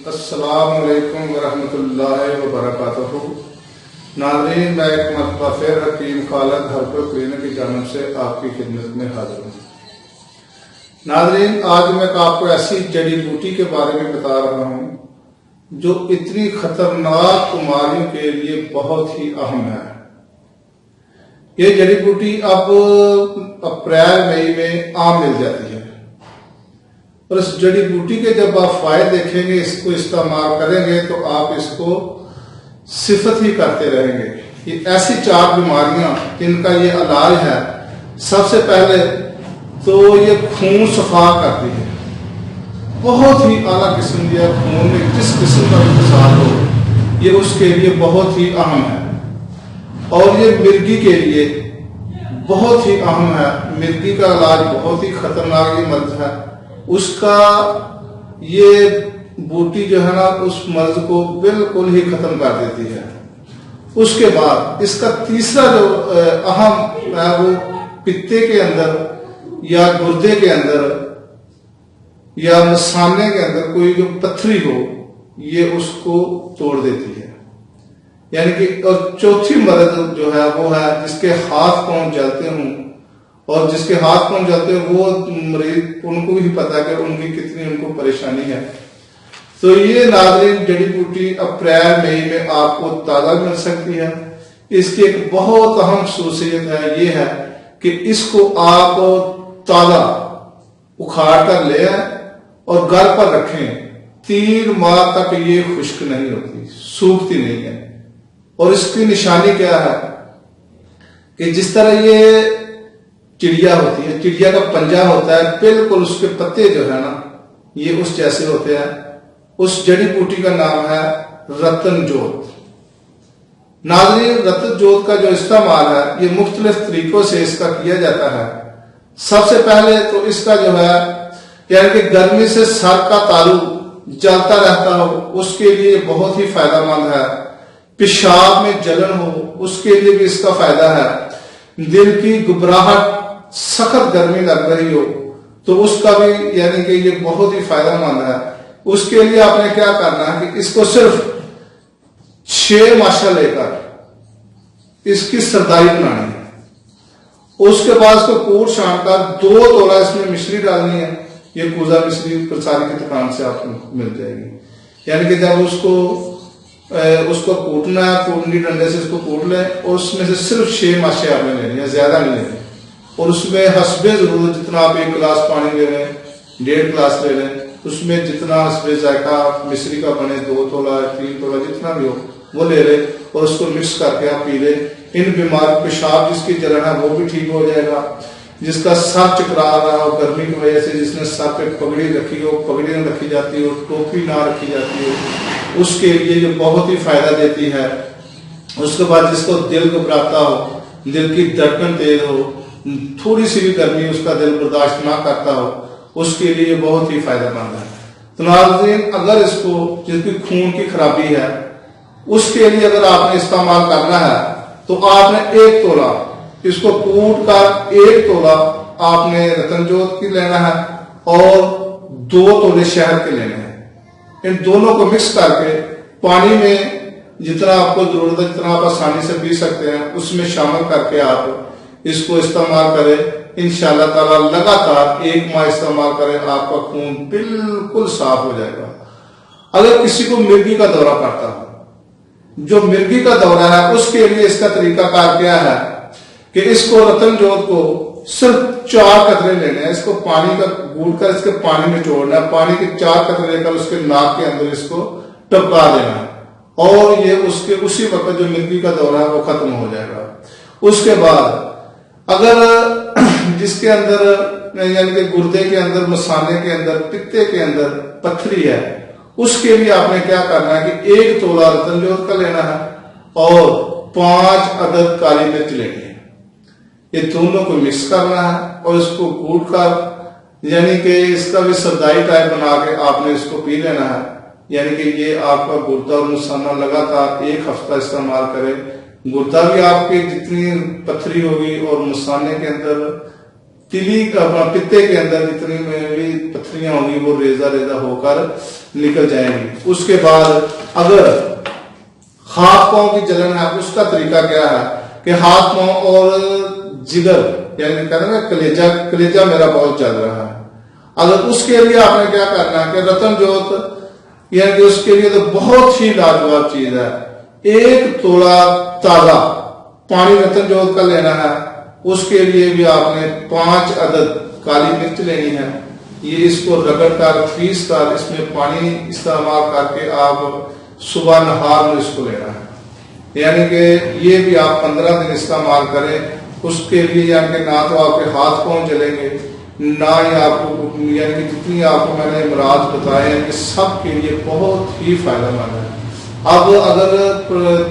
السلام علیکم ورحمۃ اللہ وبرکاتہ۔ ناظرین، میں ایک مرتبہ پھر حکیم خالد ہرپور کلینک کی جانب سے آپ کی خدمت میں حاضر ہوں۔ ناظرین، آج میں آپ کو ایسی جڑی بوٹی کے بارے میں بتا رہا ہوں جو اتنی خطرناک بیماریوں کے لیے بہت ہی اہم ہے۔ یہ جڑی بوٹی اب اپریل مئی میں عام مل جاتی ہے، اور اس جڑی بوٹی کے جب آپ فائدے دیکھیں گے، اس کو استعمال کریں گے تو آپ اس کو صفت ہی کرتے رہیں گے۔ یہ ایسی 4 بیماریاں جن کا یہ علاج ہے۔ سب سے پہلے تو یہ خون صفا کرتی ہے، بہت ہی اعلیٰ قسم کی خون میں جس قسم کا انتظار ہو، یہ اس کے لیے بہت ہی اہم ہے۔ اور یہ مرگی کے لیے بہت ہی اہم ہے۔ مرگی کا علاج بہت ہی خطرناک یہ مرض ہے، اس کا یہ بوٹی جو ہے نا اس مرض کو بالکل ہی ختم کر دیتی ہے۔ اس کے بعد اس کا تیسرا جو اہم ہے وہ پتے کے اندر یا گردے کے اندر یا مثانے کے اندر کوئی جو پتھری ہو، یہ اس کو توڑ دیتی ہے۔ یعنی کہ اور چوتھی مرض جو ہے وہ ہے جس کے ہاتھ پاؤں جلتے ہوں، اور جس کے ہاتھ پاؤں جلتے ہیں وہ مریض ان کو بھی پتا ہے کہ ان کی کتنی ان کو پریشانی ہے۔ تو یہ ناظرین جڑی بوٹی اپریل مئی میں آپ کو تازہ مل سکتی ہے۔ اس کی ایک بہت اہم خصوصیت ہے، یہ ہے کہ اس کو آپ تازہ اکھاڑ کر لے آئیں اور گھر پر رکھیں۔ 3 ماہ تک یہ خشک نہیں ہوتی، سوکھتی نہیں ہے۔ اور اس کی نشانی کیا ہے کہ جس طرح یہ چڑیا ہوتی ہے، چڑیا کا پنجہ ہوتا ہے، بالکل اس کے پتے جو ہے نا یہ اس جیسے ہوتے ہیں۔ اس جڑی بوٹی کا نام ہے رتن جوت۔ ناظرین، رتن جوت کا جو استعمال ہے یہ مختلف طریقوں سے اس کا کیا جاتا ہے۔ سب سے پہلے تو اس کا جو ہے یعنی کہ گرمی سے سر کا تالو جلتا رہتا ہو، اس کے لیے بہت ہی فائدہ مند ہے۔ پیشاب میں جلن ہو، اس کے لیے بھی اس کا فائدہ ہے۔ دل کی گھبراہٹ، سخت گرمی لگ رہی ہو تو اس کا بھی یعنی کہ یہ بہت ہی فائدہ مند ہے۔ اس کے لیے آپ نے کیا کرنا ہے کہ اس کو صرف 6 ماشا لے کر اس کی سردائی بنانی ہے۔ اس کے بعد اس کو کوٹ چھان کر 2 تولہ اس میں مشری ڈالنی ہے۔ یہ کوزہ مشری پرساری کی دکان سے آپ کو مل جائے گی۔ یعنی کہ جب اس کو کوٹنا ہے، کوٹنی ڈنڈے سے اس کو کوٹ لیں، اور اس میں سے صرف 6 ماشے آپ نے لینی ہے، زیادہ نہیں لینی۔ اور اس میں حسب ضرورت جتنا آپ 1 گلاس پانی لے لیں، 1.5 گلاس لے لیں، اس میں جتنا حسب ذائقہ مصری کا بنے 2 تولہ 3 تولہ جتنا بھی ہو وہ لے لیں، اور اس کو مکس کر کے آپ پی لیں۔ ان بیمار پیشاب جس کی جلن ہے وہ بھی ٹھیک ہو جائے گا۔ جس کا سر چکرا رہا ہو گرمی کی وجہ سے، جس نے سر پہ پگڑی رکھی ہو، پگڑی نہ رکھی جاتی ہو، ٹوپی نہ رکھی جاتی ہو، اس کے لیے یہ بہت ہی فائدہ دیتی ہے۔ اس کے بعد جس کو دل گھبراتا ہو، دل کی دھڑکن تیز ہو، تھوڑی سی بھی گرمی اس کا دل برداشت نہ کرتا ہو، اس کے لیے بہت ہی فائدہ مند ہے۔ تو ناظرین، اگر اس کو جس کی خون کی خرابی ہے اس کے لیے اگر آپ نے استعمال کرنا ہے تو آپ نے 1 تولہ اس کو کوٹ کر 1 تولہ آپ نے رتن جوت کی لینا ہے، اور 2 تولے شہد کے لینے ہیں۔ ان دونوں کو مکس کر کے پانی میں جتنا آپ کو ضرورت ہے، جتنا آپ آسانی سے پی سکتے ہیں، اس میں شامل کر کے آپ اس کو استعمال کریں۔ انشاءاللہ تعالی لگاتار 1 ماہ استعمال کریں، آپ کا خون بالکل صاف ہو جائے گا۔ اگر کسی کو مرگی کا دورہ پڑتا ہے، جو مرگی کا دورہ ہے، اس کے لیے اس کا طریقہ کار کیا ہے کہ اس کو رتن جوت کو صرف 4 قطرے لینے ہیں، اس کو پانی کا گھول کر اس کے پانی میں چھوڑنا ہے، پانی کے 4 قطرے لے کر اس کے ناک کے اندر اس کو ٹپکا دینا ہے، اور یہ اس کے اسی وقت جو مرگی کا دورہ ہے وہ ختم ہو جائے گا۔ اس کے بعد اگر جس کے اندر یعنی کہ گردے کے اندر، مثانے کے اندر، پتے کے اندر پتھری ہے، اس کے لیے آپ نے کیا کرنا ہے کہ 1 تولہ رتن جوت کا لینا ہے اور 5 عدد کالی مرچ لینی ہے. یہ دونوں کو مکس کرنا ہے اور اس کو کوٹ کر یعنی کہ اس کا بھی سردائی ٹائپ بنا کے آپ نے اس کو پی لینا ہے. یعنی کہ یہ آپ کا گردہ اور مثانہ لگاتار 1 ہفتہ استعمال کرے. گردہ بھی آپ کی جتنی پتھری ہوگی اور مثانے کے اندر پتے کے اندر جتنی بھی پتھریاں ہوں گی وہ ریزہ ریزہ ہو کر نکل جائیں گی. اس کے بعد اگر ہاتھ پاؤں کی جلن ہے اس کا طریقہ کیا ہے کہ ہاتھ پاؤں اور جگر یعنی کہتے ہیں کلیجہ میرا بہت چل رہا ہے. اگر اس کے لیے آپ نے کیا کرنا ہے کہ رتن جوت یعنی کہ اس کے لیے تو بہت ہی لاجواب چیز ہے. 1 تولہ تازہ پانی رتن جوت کا لینا ہے. اس کے لیے بھی آپ نے 5 عدد کالی مرچ لینی ہے. یہ اس کو رگڑ کر پیس کر اس میں پانی استعمال کر کے آپ صبح نہار میں اس کو لینا ہے. یعنی کہ یہ بھی آپ 15 دن استعمال کریں. اس کے لیے یعنی کہ نہ تو آپ کے ہاتھ پاؤں جلیں گے نہ ہی آپ کو یعنی کہ جتنی آپ کو میں نے امراض بتائے ہیں کہ سب کے لیے بہت ہی فائدہ مند ہے. اب اگر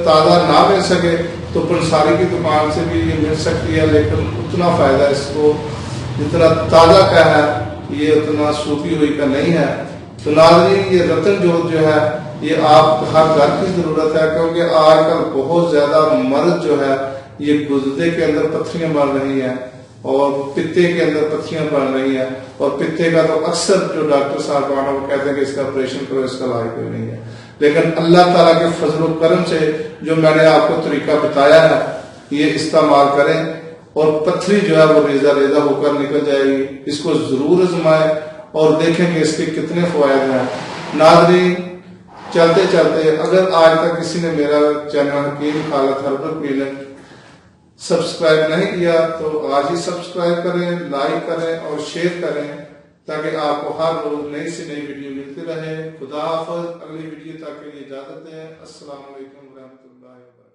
تازہ نہ مل سکے تو پنساری کی دکان سے بھی یہ مل سکتی ہے لیکن اتنا فائدہ اس کو جتنا تازہ کا ہے یہ اتنا سوکھی ہوئی کا نہیں ہے. تو ناظرین یہ رتن جوت جو ہے یہ آپ ہر گھر کی ضرورت ہے کیونکہ آج کل بہت زیادہ مرض جو ہے یہ گردے کے اندر پتھریاں بن رہی ہیں اور پتے کے اندر پتھریاں بن رہی ہیں اور پتے کا تو اکثر جو ڈاکٹر صاحب آنا وہ کہتے ہیں کہ اس کا آپریشن کرو اس کا علاج کوئی نہیں ہے. لیکن اللہ تعالیٰ کے فضل و کرم سے جو میں نے آپ کو طریقہ بتایا ہے یہ استعمال کریں اور پتھری جو ہے وہ ریزہ ریزہ ہو کر نکل جائے گی. اس کو ضرور آزمائیں اور دیکھیں کہ اس کے کتنے فوائد ہیں. ناظرین چلتے چلتے اگر آج تک کسی نے میرا چینل حکیم خالد ہربل کلینک سبسکرائب نہیں کیا تو آج ہی سبسکرائب کریں, لائک کریں اور شیئر کریں تاکہ آپ کو ہر روز نئی سے نئی ویڈیو ملتی رہے. خدا حافظ. اگلی ویڈیو تک کے لیے اجازت ہے. السلام علیکم ورحمۃ اللہ وبرکاتہ.